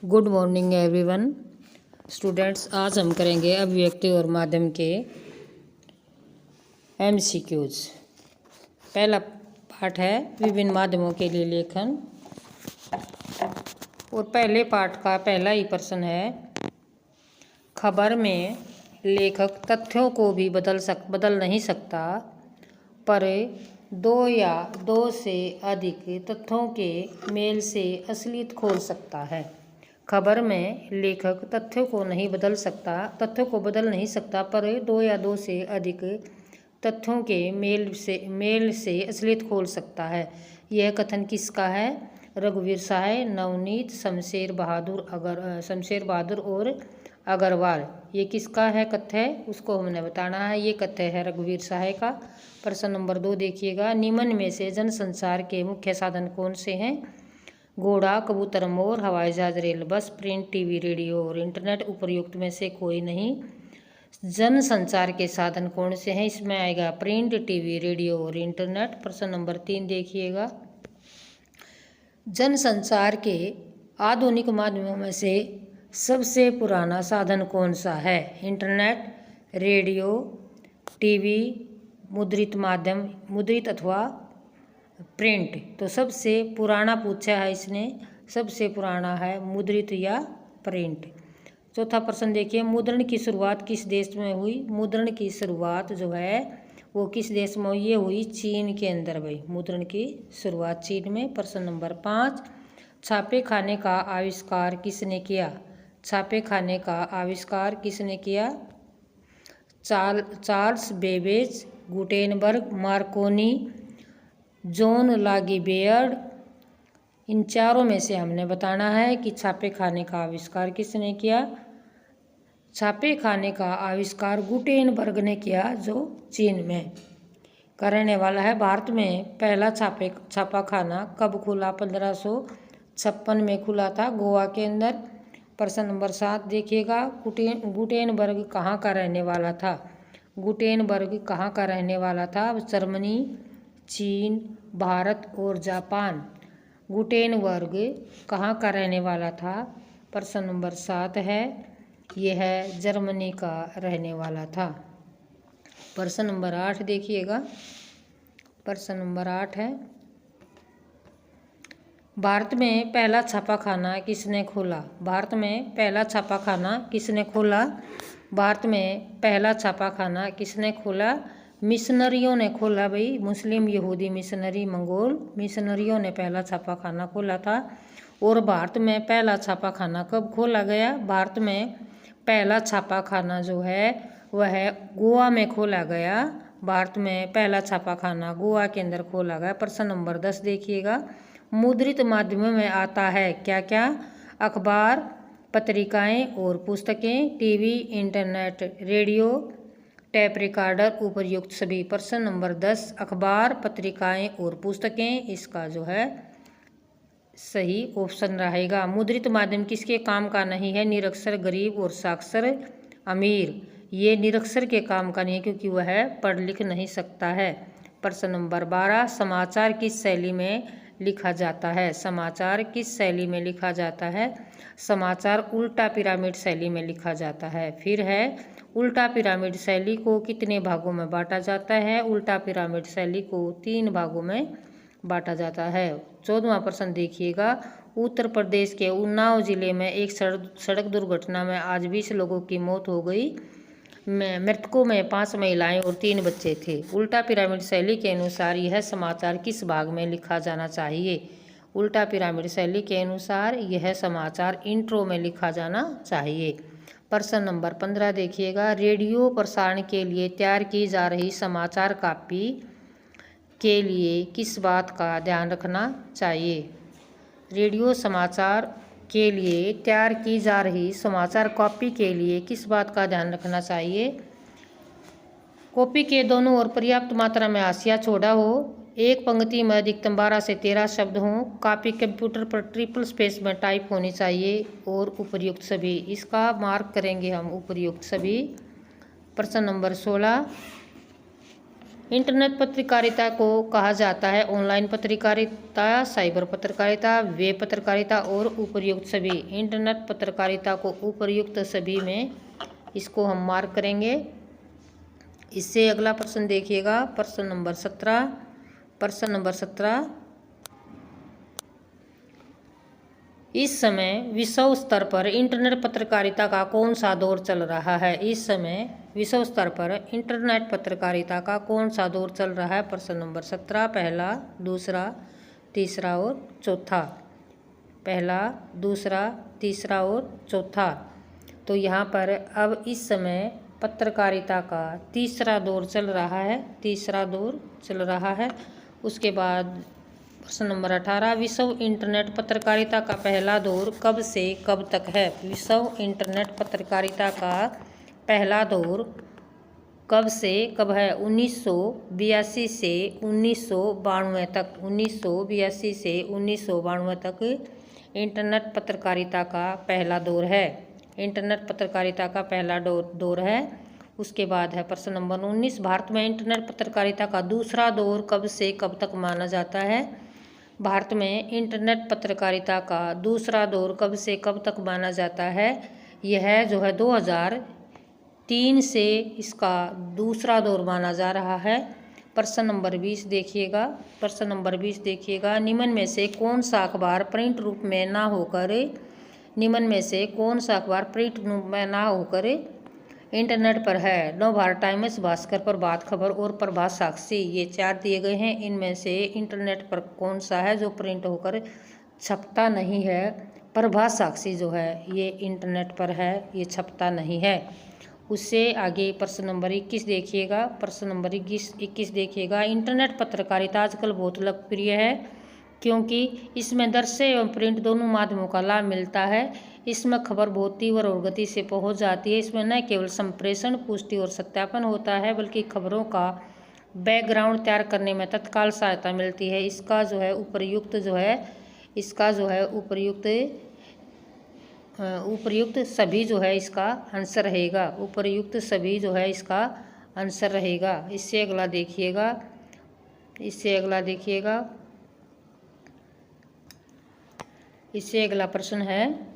Good morning everyone students. आज हम करेंगे अभिव्यक्ति और माध्यम के एमसीक्यूज। पहला पाठ है विभिन्न माध्यमों के लिए लेखन और पहले पाठ का पहला ही प्रश्न है, खबर में लेखक तथ्यों को भी बदल नहीं सकता, पर दो या दो से अधिक तथ्यों के मेल से असलियत खोल सकता है। खबर में लेखक तथ्यों को बदल नहीं सकता, पर दो या दो से अधिक तथ्यों के मेल से असलियत खोल सकता है। यह कथन किसका है? रघुवीर सहाय, नवनीत, शमशेर बहादुर और अग्रवाल। ये किसका है कथ्य? उसको हमने बताना है। ये कथ्य है रघुवीर सहाय का। प्रश्न नंबर 2 देखिएगा, निम्न में से जनसंचार के मुख्य साधन कौन से हैं? घोड़ा, कबूतर, मोर, हवाई जहाज, रेल, बस, प्रिंट, टीवी, रेडियो और इंटरनेट। उपर्युक्त में से कोई नहीं। जनसंचार के साधन कौन से हैं? इसमें आएगा प्रिंट, टीवी, रेडियो और इंटरनेट। प्रश्न नंबर 3 देखिएगा, जनसंचार के आधुनिक माध्यमों में से सबसे पुराना साधन कौन सा है? इंटरनेट, रेडियो, टीवी, मुद्रित अथवा प्रिंट। तो सबसे पुराना पूछा है इसने, सबसे पुराना है मुद्रित या प्रिंट। चौथा प्रश्न देखिए, मुद्रण की शुरुआत किस देश में हुई? मुद्रण की शुरुआत जो है वो किस देश में हुई? ये हुई चीन के अंदर भाई। मुद्रण की शुरुआत चीन में। प्रश्न नंबर 5, छापे खाने का आविष्कार किसने किया? छापे खाने का आविष्कार किसने किया? Charles Babbage, Gutenberg, Markovnikov, John लागी बेयर्ड। इन चारों में से हमने बताना है कि छापे खाने का आविष्कार किसने किया। छापे खाने का आविष्कार गुटेनबर्ग ने किया, जो चीन में का रहने वाला है। भारत में पहला छापा खाना कब खुला? 1556 में खुला था, गोवा के अंदर। प्रश्न नंबर 7 देखिएगा, गुटेनबर्ग कहाँ का रहने वाला था? गुटेनबर्ग कहाँ का रहने वाला था? जर्मनी, चीन, भारत और जापान। गुटेनबर्ग कहाँ का रहने वाला था? प्रश्न नंबर 7 है, यह है जर्मनी का रहने वाला था। प्रश्न नंबर 8 देखिएगा। प्रश्न नंबर 8 है, भारत में पहला छापाखाना किसने खोला? भारत में पहला छापाखाना किसने खोला? भारत में पहला छापाखाना किसने खोला? मिशनरियों ने खोला भाई। मुस्लिम, यहूदी, मिशनरी, मंगोल मिशनरियों ने पहला छापाखाना खोला था। और भारत में पहला छापाखाना कब खोला गया? भारत में पहला छापाखाना जो है वह गोवा में खोला गया। भारत में पहला छापाखाना गोवा के अंदर खोला गया। प्रश्न नंबर 10 देखिएगा, मुद्रित माध्यमों में आता है क्या क्या? अखबार, पत्रिकाएं और पुस्तकें, TV, internet, radio, tape recorder. उपर्युक्त सभी। प्रश्न नंबर 10, अखबार, पत्रिकाएं और पुस्तकें, इसका जो है सही ऑप्शन रहेगा। मुद्रित माध्यम किसके काम का नहीं है? निरक्षर, गरीब और साक्षर अमीर। ये निरक्षर के काम का नहीं है, क्योंकि वह पढ़ लिख नहीं सकता है। प्रश्न नंबर 12, समाचार किस शैली में लिखा जाता है? समाचार किस शैली में लिखा जाता है? समाचार उल्टा पिरामिड शैली में लिखा जाता है। फिर है, उल्टा पिरामिड शैली को कितने भागों में बांटा जाता है? उल्टा पिरामिड शैली को 3 भागों में बांटा जाता है। 14वां प्रश्न देखिएगा, उत्तर प्रदेश के उन्नाव जिले में एक सड़क दुर्घटना में आज 20 लोगों की मौत हो गई। मृतकों में 5 महिलाएं और 3 बच्चे थे। उल्टा पिरामिड शैली के अनुसार यह समाचार किस भाग में लिखा जाना चाहिए? उल्टा पिरामिड शैली के अनुसार यह समाचार इंट्रो में लिखा जाना चाहिए। प्रश्न नंबर 15 देखिएगा, रेडियो प्रसारण के लिए तैयार की जा रही समाचार कॉपी के लिए किस बात का ध्यान रखना चाहिए? रेडियो समाचार के लिए तैयार की जा रही समाचार कॉपी के लिए किस बात का ध्यान रखना चाहिए? कॉपी के दोनों ओर पर्याप्त मात्रा में हाशिया छोड़ा हो, एक पंक्ति में अधिकतम 12 से 13 शब्द हों, कॉपी कंप्यूटर पर ट्रिपल स्पेस में टाइप होनी चाहिए और उपर्युक्त सभी। इसका मार्क करेंगे हम उपर्युक्त सभी। प्रश्न नंबर 16, इंटरनेट पत्रकारिता को कहा जाता है ऑनलाइन पत्रकारिता, साइबर पत्रकारिता, वेब पत्रकारिता और उपर्युक्त सभी। इंटरनेट पत्रकारिता को उपर्युक्त सभी में इसको हम मार्क करेंगे। इससे अगला प्रश्न देखिएगा, प्रश्न नंबर 17। प्रश्न नंबर 17, इस समय विश्व स्तर पर इंटरनेट पत्रकारिता का कौन सा दौर चल रहा है? इस समय विश्व स्तर पर इंटरनेट पत्रकारिता का कौन सा दौर चल रहा है? प्रश्न नंबर 17, पहला, दूसरा, तीसरा और चौथा। पहला, दूसरा, तीसरा और चौथा। तो यहाँ पर अब इस समय पत्रकारिता का तीसरा दौर चल रहा है, तीसरा दौर चल रहा है। उसके बाद प्रश्न नंबर 18, विश्व इंटरनेट पत्रकारिता का पहला दौर कब से कब तक है? विश्व इंटरनेट पत्रकारिता का पहला दौर कब से कब है? 1982 से 1992 तक। 1982 से 1992 तक इंटरनेट पत्रकारिता का पहला दौर है। इंटरनेट पत्रकारिता का पहला दौर है। उसके बाद है प्रश्न नंबर 19, भारत में इंटरनेट पत्रकारिता का दूसरा दौर कब से कब तक माना जाता है? भारत में इंटरनेट पत्रकारिता का दूसरा दौर कब से कब तक माना जाता है? यह जो है 2003 से इसका दूसरा दौर माना जा रहा है। प्रश्न नंबर 20 देखिएगा, प्रश्न नंबर 20 देखिएगा, निम्न में से कौन सा अखबार प्रिंट रूप में ना होकर निम्न में से कौन सा अखबार प्रिंट रूप में ना होकर इंटरनेट पर है? नवभारत टाइम्स, भास्कर, प्रभात खबर और प्रभात साक्षी। ये 4 दिए गए हैं। इनमें से इंटरनेट पर कौन सा है जो प्रिंट होकर छपता नहीं है? प्रभात साक्षी जो है ये इंटरनेट पर है, ये छपता नहीं है। उससे आगे प्रश्न नंबर 21 देखिएगा, प्रश्न नंबर 21 देखिएगा, इंटरनेट पत्रकारिता आजकल बहुत लोकप्रिय है क्योंकि इसमें दृश्य एवं प्रिंट दोनों माध्यमों का लाभ मिलता है। इसमें खबर बहुत तीव्र और गति से पहुंच जाती है। इसमें न केवल संप्रेषण, पुष्टि और सत्यापन होता है बल्कि खबरों का बैकग्राउंड तैयार करने में तत्काल सहायता मिलती है। इसका जो है उपर्युक्त सभी जो है इसका आंसर रहेगा। उपर्युक्त सभी जो है इसका आंसर रहेगा। इससे अगला देखिएगा, इससे अगला प्रश्न है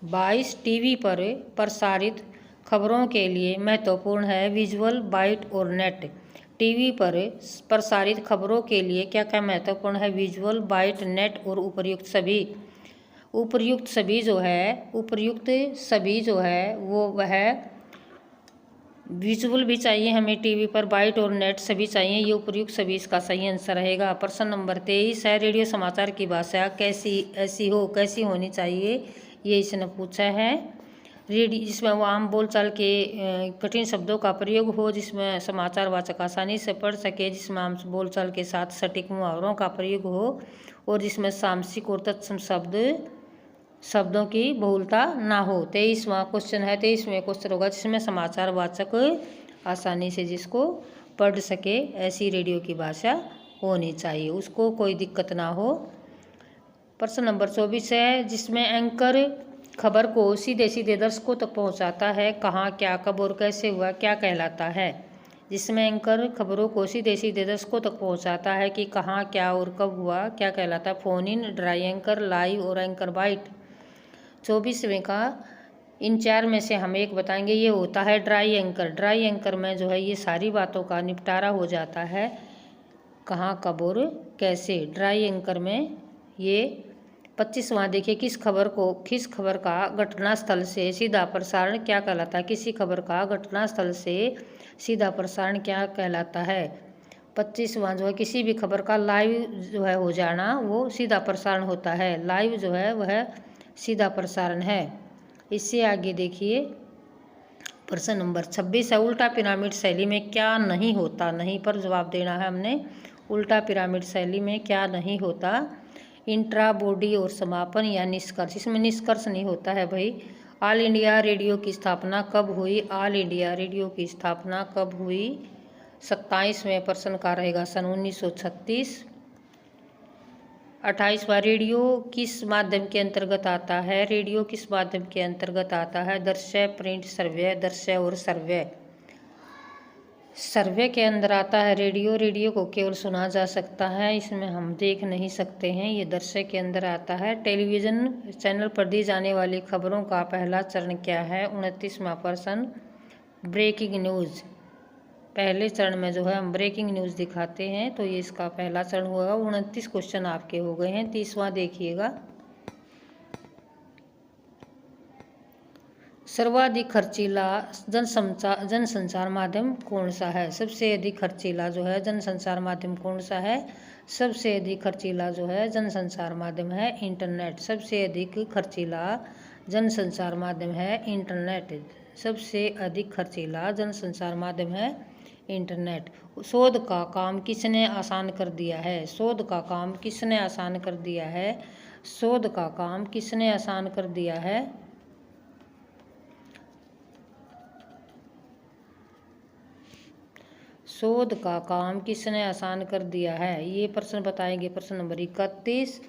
22, टीवी पर प्रसारित खबरों के लिए महत्वपूर्ण है विजुअल, बाइट और नेट। टीवी पर प्रसारित खबरों के लिए क्या क्या महत्वपूर्ण है? विजुअल, बाइट, नेट और उपर्युक्त सभी। उपर्युक्त सभी जो है वो वह विजुअल भी चाहिए हमें टीवी पर, बाइट और नेट सभी चाहिए। ये उपर्युक्त सभी इसका सही आंसर रहेगा। प्रश्न नंबर 23 है, रेडियो समाचार की भाषा कैसी होनी चाहिए? ये इसने पूछा है। रेडियो जिसमें वो आम बोलचाल के कठिन शब्दों का प्रयोग हो, जिसमें समाचार वाचक आसानी से पढ़ सके, जिसमें आम बोलचाल के साथ सटीक मुहावरों का प्रयोग हो और जिसमें सामसिक और तत्सम शब्दों की बहुलता ना हो। 23वां क्वेश्चन है, 23वें क्वेश्चन होगा जिसमें समाचार वाचक आसानी से जिसको पढ़ सके, ऐसी रेडियो की भाषा होनी चाहिए, उसको कोई दिक्कत ना हो। प्रश्न नंबर 24 है, जिसमें एंकर खबर को सीधे दर्शकों तक पहुंचाता है, कहाँ, क्या, कब और कैसे हुआ, क्या कहलाता है? जिसमें एंकर खबरों को सीधे दर्शकों तक पहुंचाता है कि कहाँ, क्या और कब हुआ, क्या कहलाता है? Phone in, dry anchor, live और एंकर बाइट। 24वें का इन 4 में से हम एक बताएंगे, ये होता है ड्राई एंकर। ड्राई एंकर में जो है ये सारी बातों का निपटारा हो जाता है, कहाँ, कब और कैसे। ड्राई एंकर में ये 25वां देखिए, किस खबर का घटनास्थल से सीधा प्रसारण क्या कहलाता है? किसी खबर का घटनास्थल से सीधा प्रसारण क्या कहलाता है? 25वां जो है, किसी भी खबर का लाइव जो है हो जाना वो सीधा प्रसारण होता है। लाइव जो है वह सीधा प्रसारण है। इससे आगे देखिए प्रश्न नंबर 26 है, उल्टा पिरामिड शैली में क्या नहीं होता? नहीं पर जवाब देना है हमने। उल्टा पिरामिड शैली में क्या नहीं होता? इंट्रा, बॉडी और समापन या निष्कर्ष। इसमें निष्कर्ष नहीं होता है भाई। ऑल इंडिया रेडियो की स्थापना कब हुई? ऑल इंडिया रेडियो की स्थापना कब हुई? 27वें प्रश्न का रहेगा सन 1936। 28वां, रेडियो किस माध्यम के अंतर्गत आता है? रेडियो किस माध्यम के अंतर्गत आता है? दृश्य, प्रिंट, श्रव्य, दृश्य और श्रव्य। सर्वे के अंदर आता है रेडियो। रेडियो को केवल सुना जा सकता है, इसमें हम देख नहीं सकते हैं। ये दृश्य के अंदर आता है। टेलीविज़न चैनल पर दी जाने वाली खबरों का पहला चरण क्या है? 29वां प्रश्न ब्रेकिंग न्यूज़। पहले चरण में जो है हम ब्रेकिंग न्यूज़ दिखाते हैं, तो ये इसका पहला चरण होगा। 29 क्वेश्चन आपके हो गए हैं। 30वां देखिएगा। सर्वाधिक खर्चीला जनसंचार माध्यम कौन सा है? सबसे अधिक खर्चीला जो है जनसंचार माध्यम कौन सा है? सबसे अधिक खर्चीला जो है जनसंचार माध्यम है इंटरनेट। सबसे अधिक खर्चीला जनसंचार माध्यम है इंटरनेट। सबसे अधिक खर्चीला जनसंचार माध्यम है इंटरनेट। शोध का काम किसने आसान कर दिया है? शोध का काम किसने आसान कर दिया है? शोध का काम किसने आसान कर दिया है? शोध का काम किसने आसान कर दिया है? ये प्रश्न बताएंगे। प्रश्न नंबर 31,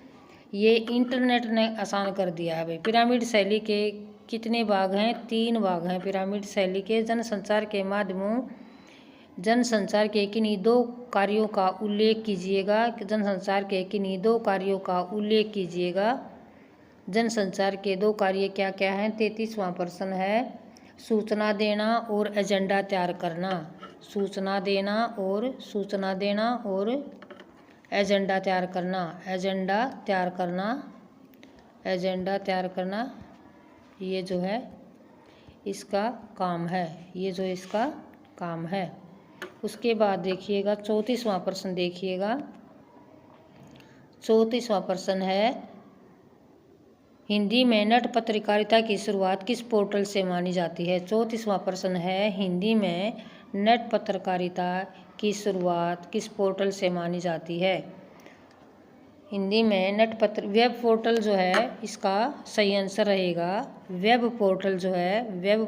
ये इंटरनेट ने आसान कर दिया है। भाई पिरामिड शैली के कितने भाग हैं? 3 भाग हैं पिरामिड शैली के। जनसंचार के माध्यमों जनसंचार के किन्हीं 2 कार्यों का उल्लेख कीजिएगा। जनसंचार के किन्हीं 2 कार्यों का उल्लेख कीजिएगा। जनसंचार के 2 कार्य क्या क्या हैं? 33वां प्रश्न है सूचना देना और एजेंडा तैयार करना। सूचना देना और एजेंडा तैयार करना। एजेंडा तैयार करना। एजेंडा तैयार करना ये जो है इसका काम है। ये जो इसका काम है। उसके बाद देखिएगा 34वां प्रश्न देखिएगा। 34वां प्रश्न है हिंदी में नेट पत्रकारिता की शुरुआत किस पोर्टल से मानी जाती है? 34वां प्रश्न है हिंदी में नेट पत्रकारिता की शुरुआत किस पोर्टल से मानी जाती है? हिंदी में वेब पोर्टल जो है इसका सही आंसर रहेगा वेब पोर्टल जो है वेब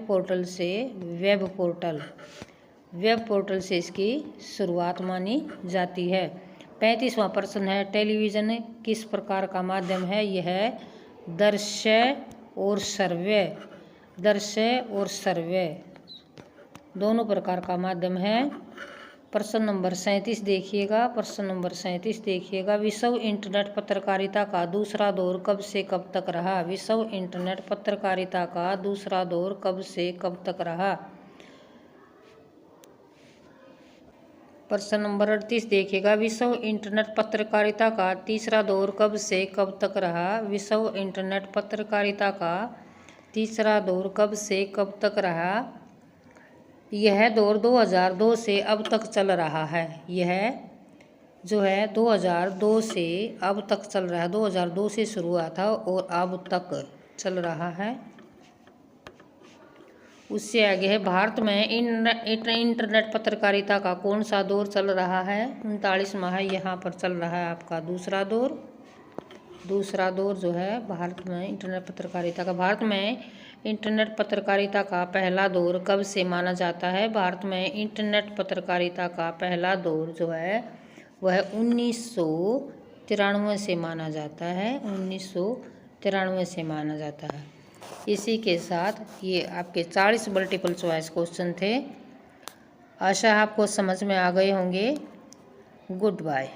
पोर्टल से इसकी शुरुआत मानी जाती है। 35वां प्रश्न है टेलीविज़न किस प्रकार का माध्यम है? यह दृश्य और श्रव्य दोनों प्रकार का माध्यम है। प्रश्न नंबर 37 देखिएगा। प्रश्न नंबर 37 देखिएगा। विश्व इंटरनेट पत्रकारिता का दूसरा दौर कब से कब तक रहा? विश्व इंटरनेट पत्रकारिता का दूसरा दौर कब से कब तक रहा? प्रश्न नंबर 38 देखिएगा। विश्व इंटरनेट पत्रकारिता का तीसरा दौर कब से कब तक रहा? विश्व इंटरनेट पत्रकारिता का तीसरा दौर कब से कब तक रहा? यह दौर 2002 से अब तक चल रहा है। यह जो है 2002 से अब तक चल रहा है। 2002 से शुरू हुआ था और अब तक चल रहा है। उससे आगे है भारत में इंटरनेट पत्रकारिता का कौन सा दौर चल रहा है? 39वां है। यहाँ पर चल रहा है आपका दूसरा दौर। दूसरा दौर जो है भारत में इंटरनेट पत्रकारिता का। भारत में इंटरनेट पत्रकारिता का पहला दौर कब से माना जाता है? भारत में इंटरनेट पत्रकारिता का पहला दौर जो है वह 1993 से माना जाता है। 1993 से माना जाता है। इसी के साथ ये आपके 40 मल्टीपल चॉइस क्वेश्चन थे। आशा आपको समझ में आ गए होंगे। Good bye.